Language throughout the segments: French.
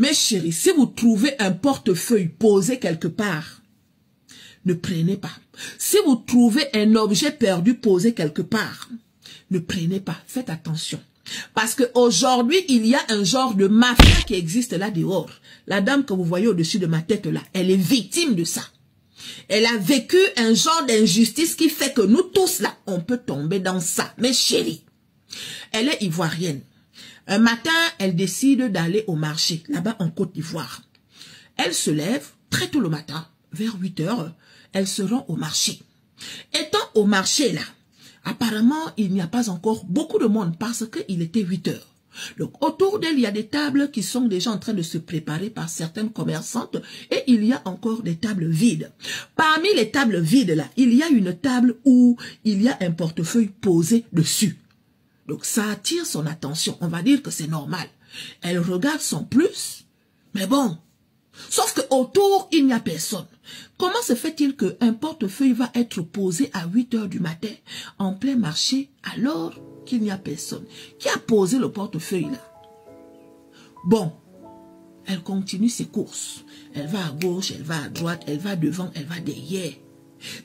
Mes chéris, si vous trouvez un portefeuille posé quelque part, ne prenez pas. Si vous trouvez un objet perdu posé quelque part, ne prenez pas. Faites attention. Parce qu'aujourd'hui, il y a un genre de mafia qui existe là dehors. La dame que vous voyez au-dessus de ma tête là, elle est victime de ça. Elle a vécu un genre d'injustice qui fait que nous tous là, on peut tomber dans ça. Mes chéris, elle est ivoirienne. Un matin, elle décide d'aller au marché, là-bas en Côte d'Ivoire. Elle se lève très tôt le matin, vers 8 heures, elle se rend au marché. Étant au marché là, apparemment, il n'y a pas encore beaucoup de monde parce qu'il était 8 heures. Donc, autour d'elle, il y a des tables qui sont déjà en train de se préparer par certaines commerçantes et il y a encore des tables vides. Parmi les tables vides là, il y a une table où il y a un portefeuille posé dessus. Donc, ça attire son attention. On va dire que c'est normal. Elle regarde son plus, mais bon. Sauf qu'autour, il n'y a personne. Comment se fait-il qu'un portefeuille va être posé à 8 heures du matin en plein marché alors qu'il n'y a personne? Qui a posé le portefeuille là? Bon, elle continue ses courses. Elle va à gauche, elle va à droite, elle va devant, elle va derrière.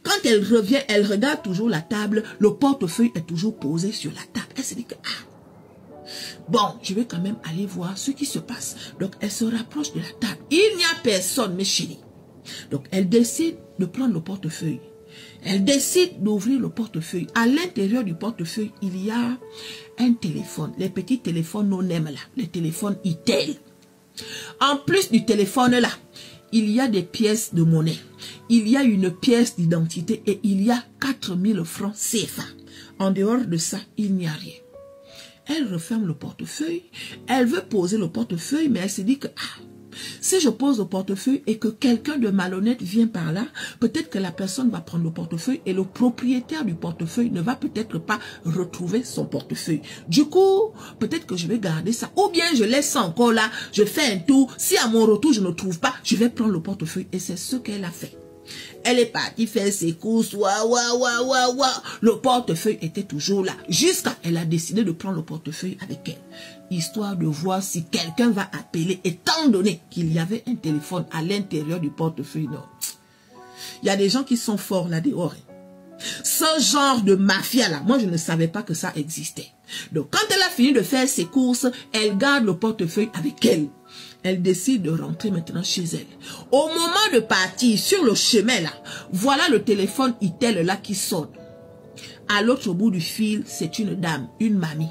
Quand elle revient, elle regarde toujours la table, le portefeuille est toujours posé sur la table. Elle se dit que, bon, je vais quand même aller voir ce qui se passe. Donc, elle se rapproche de la table. Il n'y a personne, mes chéris. Donc, elle décide de prendre le portefeuille. Elle décide d'ouvrir le portefeuille. À l'intérieur du portefeuille, il y a un téléphone. Les petits téléphones non-name là. Les téléphones Itel. En plus du téléphone là, il y a des pièces de monnaie. Il y a une pièce d'identité et il y a 4000 francs CFA. En dehors de ça, il n'y a rien. Elle referme le portefeuille. Elle veut poser le portefeuille, mais elle se dit que si je pose le portefeuille et que quelqu'un de malhonnête vient par là, peut-être que la personne va prendre le portefeuille et le propriétaire du portefeuille ne va peut-être pas retrouver son portefeuille. Du coup, peut-être que je vais garder ça. Ou bien je laisse ça encore là, je fais un tour. Si à mon retour je ne trouve pas, je vais prendre le portefeuille. Et c'est ce qu'elle a fait. Elle est partie faire ses courses. Le portefeuille était toujours là. Jusqu'à elle a décidé de prendre le portefeuille avec elle. Histoire de voir si quelqu'un va appeler. Étant donné qu'il y avait un téléphone à l'intérieur du portefeuille. Non. Il y a des gens qui sont forts là dehors. Ce genre de mafia là, moi je ne savais pas que ça existait. Donc quand elle a fini de faire ses courses, elle garde le portefeuille avec elle. Elle décide de rentrer maintenant chez elle. Au moment de partir sur le chemin là, voilà le téléphone Itel là qui sonne. À l'autre bout du fil, c'est une dame, une mamie,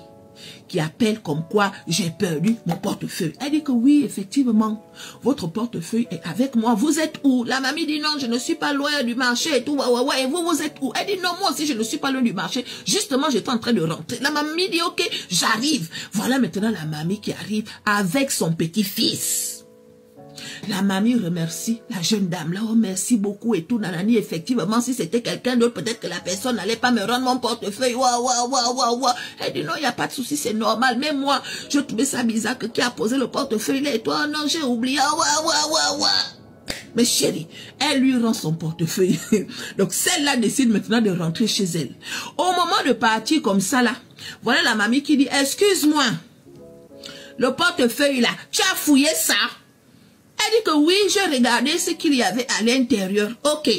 qui appelle comme quoi j'ai perdu mon portefeuille. Elle dit que oui, effectivement, votre portefeuille est avec moi. Vous êtes où? La mamie dit non, je ne suis pas loin du marché et tout. Et vous, vous êtes où? Elle dit non, moi aussi, je ne suis pas loin du marché. Justement, j'étais en train de rentrer. La mamie dit ok, j'arrive. Voilà maintenant la mamie qui arrive avec son petit-fils. La mamie remercie la jeune dame là, oh merci beaucoup et tout, nanani, effectivement, si c'était quelqu'un d'autre, peut-être que la personne n'allait pas me rendre mon portefeuille, Elle dit non, il n'y a pas de souci, c'est normal, mais moi, je trouvais ça bizarre que qui a posé le portefeuille là et toi, non, j'ai oublié, Mais chérie, elle lui rend son portefeuille. Donc celle-là décide maintenant de rentrer chez elle. Au moment de partir comme ça là, voilà la mamie qui dit, excuse-moi, le portefeuille là, tu as fouillé ça? Elle dit que oui, j'ai regardé ce qu'il y avait à l'intérieur. Ok.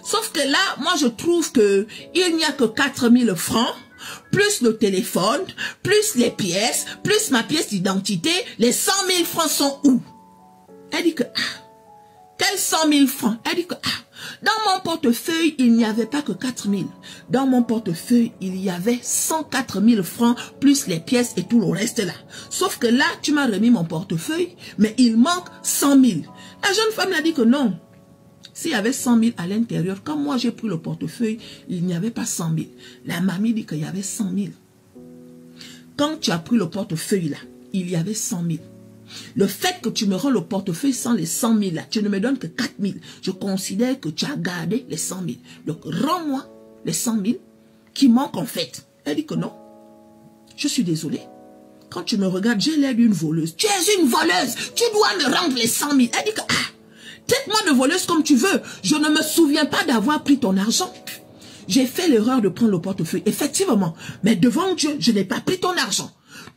Sauf que là, moi je trouve que il n'y a que 4000 francs, plus le téléphone, plus les pièces, plus ma pièce d'identité. Les 100 000 francs sont où? Elle dit que, quels 100 000 francs? Elle dit que, dans mon portefeuille, il n'y avait pas que 4000. Dans mon portefeuille, il y avait 104 000 francs, plus les pièces et tout le reste là. Sauf que là, tu m'as remis mon portefeuille, mais il manque 100 000. La jeune femme l'a dit que non. S'il y avait 100 000 à l'intérieur, quand moi j'ai pris le portefeuille, il n'y avait pas 100 000. La mamie dit qu'il y avait 100 000. Quand tu as pris le portefeuille là, il y avait 100 000. Le fait que tu me rends le portefeuille sans les 100 000 là, tu ne me donnes que 4 000. Je considère que tu as gardé les 100 000. Donc rends-moi les 100 000 qui manquent en fait. Elle dit que non. Je suis désolée. Quand tu me regardes, j'ai l'air d'une voleuse. Tu es une voleuse. Tu dois me rendre les 100 000. Elle dit que traite-moi de voleuse comme tu veux. Je ne me souviens pas d'avoir pris ton argent. J'ai fait l'erreur de prendre le portefeuille. Effectivement. Mais devant Dieu, je n'ai pas pris ton argent.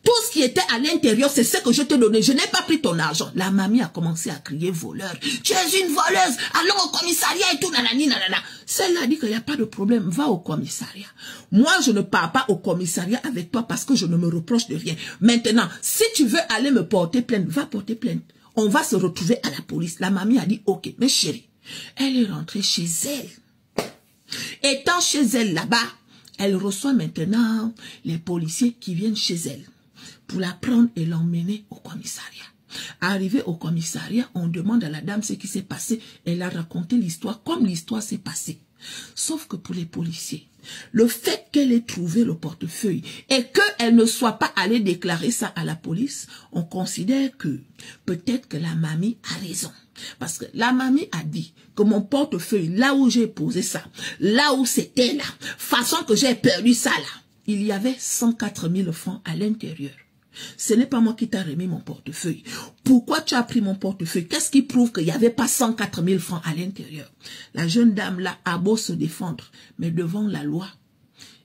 Tout ce qui était à l'intérieur, c'est ce que je t'ai donné. Je n'ai pas pris ton argent. La mamie a commencé à crier voleur. Tu es une voleuse. Allons au commissariat et tout, nanani, nanana. Celle-là a dit qu'il n'y a pas de problème. Va au commissariat. Moi, je ne pars pas au commissariat avec toi parce que je ne me reproche de rien. Maintenant, si tu veux aller me porter plainte, va porter plainte. On va se retrouver à la police. La mamie a dit, ok, mais chérie, elle est rentrée chez elle. Étant chez elle là-bas, elle reçoit maintenant les policiers qui viennent chez elle pour la prendre et l'emmener au commissariat. Arrivée au commissariat, on demande à la dame ce qui s'est passé. Elle a raconté l'histoire comme l'histoire s'est passée. Sauf que pour les policiers, le fait qu'elle ait trouvé le portefeuille et qu'elle ne soit pas allée déclarer ça à la police, on considère que peut-être que la mamie a raison. Parce que la mamie a dit que mon portefeuille, là où j'ai posé ça, là où c'était là, façon que j'ai perdu ça là, il y avait 104 000 francs à l'intérieur. Ce n'est pas moi qui t'ai remis mon portefeuille. Pourquoi tu as pris mon portefeuille? Qu'est-ce qui prouve qu'il n'y avait pas 104 000 francs à l'intérieur? La jeune dame là a beau se défendre, mais devant la loi,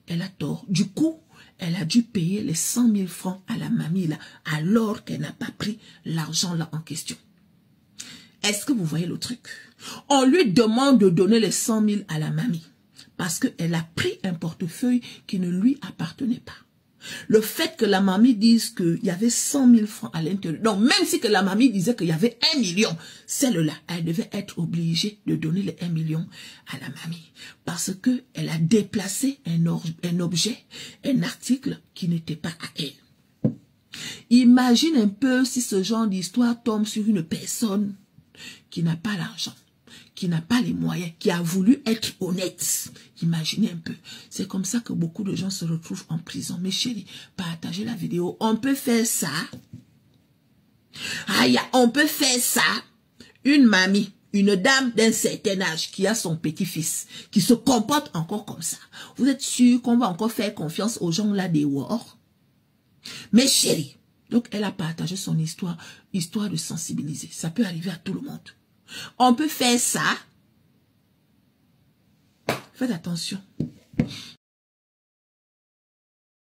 elle a tort. Du coup, elle a dû payer les 100 000 francs à la mamie là, alors qu'elle n'a pas pris l'argent là en question. Est-ce que vous voyez le truc? On lui demande de donner les 100 000 à la mamie parce qu'elle a pris un portefeuille qui ne lui appartenait pas. Le fait que la mamie dise qu'il y avait 100 000 francs à l'intérieur, donc même si que la mamie disait qu'il y avait 1 million, celle-là, elle devait être obligée de donner les 1 million à la mamie parce qu'elle a déplacé un objet, un article qui n'était pas à elle. Imagine un peu si ce genre d'histoire tombe sur une personne qui n'a pas l'argent, qui n'a pas les moyens, qui a voulu être honnête. Imaginez un peu. C'est comme ça que beaucoup de gens se retrouvent en prison. Mes chéris, partagez la vidéo. On peut faire ça. Aïe, on peut faire ça. Une mamie, une dame d'un certain âge qui a son petit-fils, qui se comporte encore comme ça. Vous êtes sûr qu'on va encore faire confiance aux gens là dehors? Mes chéris, donc elle a partagé son histoire, histoire de sensibiliser. Ça peut arriver à tout le monde. On peut faire ça. Faites attention.